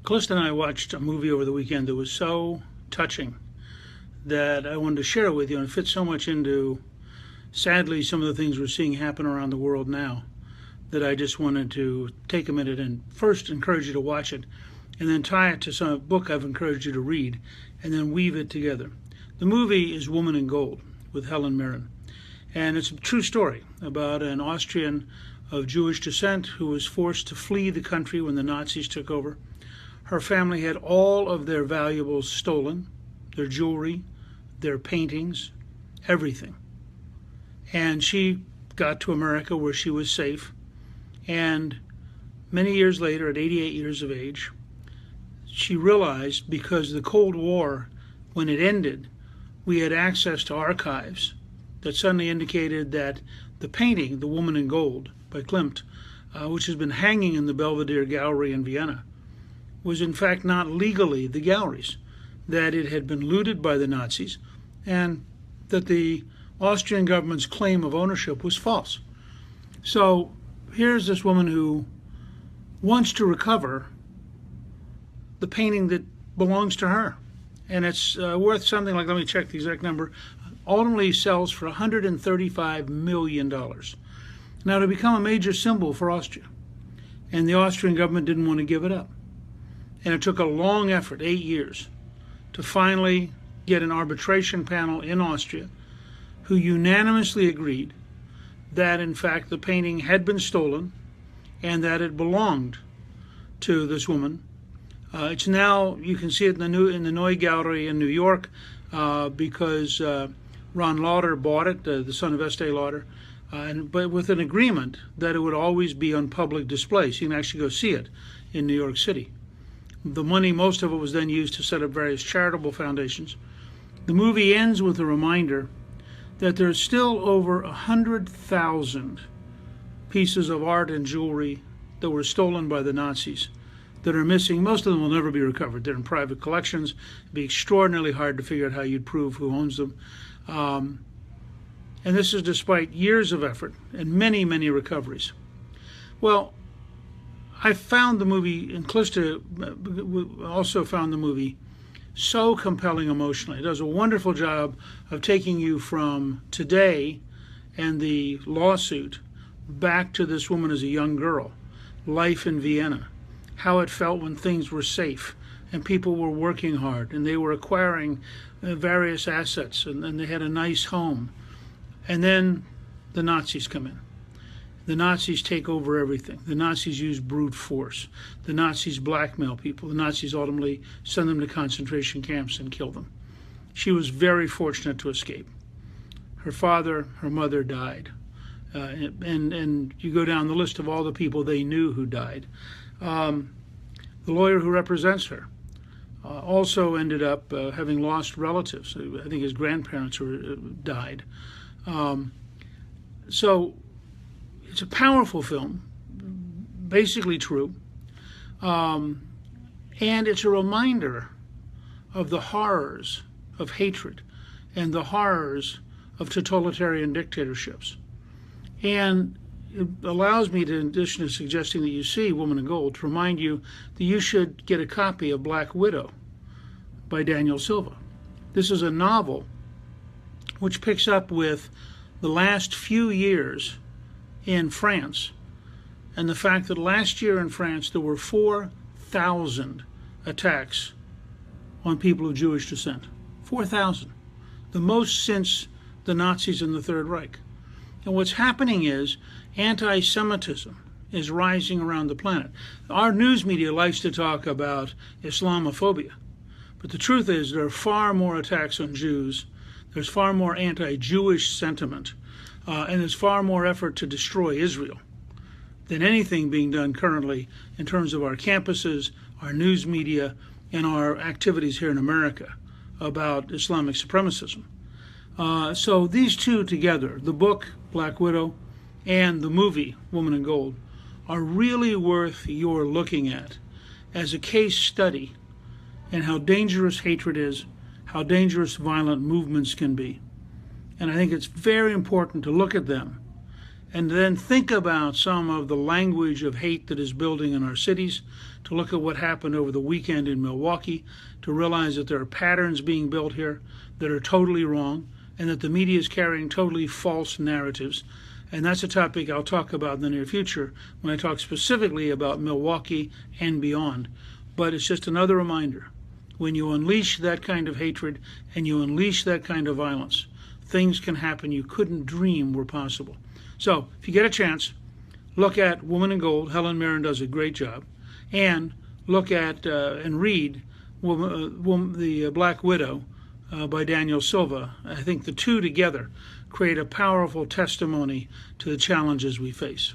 Calista and I watched a movie over the weekend that was so touching that I wanted to share it with you, and it fits so much into, sadly, some of the things we're seeing happen around the world now that I just wanted to take a minute and first encourage you to watch it, and then tie it to some book I've encouraged you to read, and then weave it together. The movie is Woman in Gold with Helen Mirren, and it's a true story about an Austrian of Jewish descent who was forced to flee the country when the Nazis took over. Her family had all of their valuables stolen, their jewelry, their paintings, everything. And she got to America where she was safe. And many years later, at 88 years of age, she realized, because the Cold War, when it ended, we had access to archives that suddenly indicated that the painting, The Woman in Gold by Klimt, which has been hanging in the Belvedere Gallery in Vienna, was in fact not legally the gallery's, that it had been looted by the Nazis, and that the Austrian government's claim of ownership was false. So here's this woman who wants to recover the painting that belongs to her. And it's worth something like, let me check the exact number, ultimately sells for $135 million. Now, to become a major symbol for Austria. And the Austrian government didn't want to give it up. And it took a long effort, 8 years, to finally get an arbitration panel in Austria who unanimously agreed that, in fact, the painting had been stolen and that it belonged to this woman. It's now, you can see it in the Neue Gallery in New York because Ron Lauder bought it, the son of Estee Lauder, but with an agreement that it would always be on public display. So you can actually go see it in New York City. The money, most of it, was then used to set up various charitable foundations. The movie ends with a reminder that there's still over 100,000 pieces of art and jewelry that were stolen by the Nazis that are missing. Most of them will never be recovered. They're in private collections. It'd be extraordinarily hard to figure out how you'd prove who owns them. And this is despite years of effort and many, many recoveries. Well, I found the movie, and Calista also found the movie so compelling emotionally. It does a wonderful job of taking you from today and the lawsuit back to this woman as a young girl, life in Vienna, how it felt when things were safe and people were working hard and they were acquiring various assets and they had a nice home. And then the Nazis come in. The Nazis take over everything. The Nazis use brute force. The Nazis blackmail people. The Nazis ultimately send them to concentration camps and kill them. She was very fortunate to escape. Her father, her mother died. And you go down the list of all the people they knew who died. The lawyer who represents her also ended up having lost relatives. I think his grandparents died. So it's a powerful film, basically true, and it's a reminder of the horrors of hatred and the horrors of totalitarian dictatorships. And it allows me to, in addition to suggesting that you see Woman in Gold, to remind you that you should get a copy of Black Widow by Daniel Silva. This is a novel which picks up with the last few years in France, and the fact that last year in France there were 4,000 attacks on people of Jewish descent. 4,000. The most since the Nazis in the Third Reich. And what's happening is anti-Semitism is rising around the planet. Our news media likes to talk about Islamophobia, but the truth is there are far more attacks on Jews, there's far more anti-Jewish sentiment, and there's far more effort to destroy Israel than anything being done currently in terms of our campuses, our news media, and our activities here in America about Islamic supremacism. So these two together, the book, Black Widow, and the movie, Woman in Gold, are really worth your looking at as a case study in how dangerous hatred is, how dangerous violent movements can be. And I think it's very important to look at them and then think about some of the language of hate that is building in our cities, to look at what happened over the weekend in Milwaukee, to realize that there are patterns being built here that are totally wrong, and that the media is carrying totally false narratives. And that's a topic I'll talk about in the near future when I talk specifically about Milwaukee and beyond. But it's just another reminder. When you unleash that kind of hatred and you unleash that kind of violence, things can happen you couldn't dream were possible. So if you get a chance, look at Woman in Gold. Helen Mirren does a great job. And look at and read The Black Widow by Daniel Silva. I think the two together create a powerful testimony to the challenges we face.